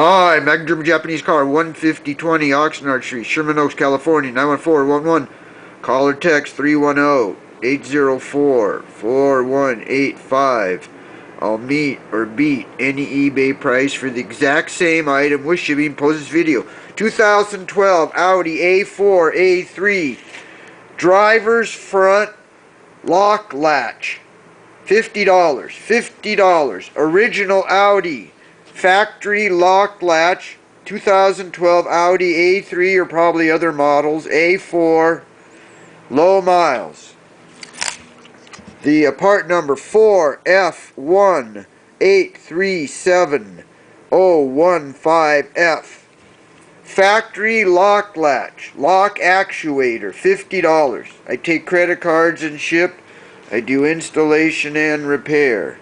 Hi, Magnum German Japanese car, 15020 Oxnard Street, Sherman Oaks, California, 91411. Call or text 310-804-4185. I'll meet or beat any eBay price for the exact same item with shipping. Post this video. 2012 Audi A4, A3. Driver's front lock latch. $50. $50. Original Audi. Factory lock latch. 2012 Audi A3 or probably other models. A4. Low miles. The part number 4F1837015F. Factory lock latch. Lock actuator. $50. I take credit cards and ship. I do installation and repair.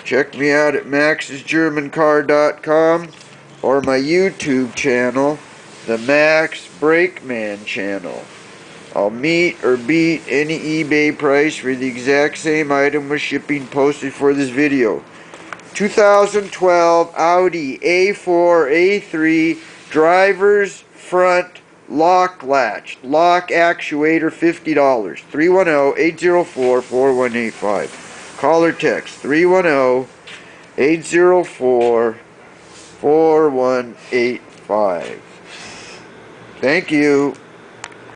Check me out at maxsgermancar.com or my YouTube channel, the Max Brakeman channel. I'll meet or beat any eBay price for the exact same item with shipping. Posted for this video. 2012 Audi A4, A3, driver's front lock latch, lock actuator, $50. 310-804-4185. Call or text 310-804-4185. Thank you.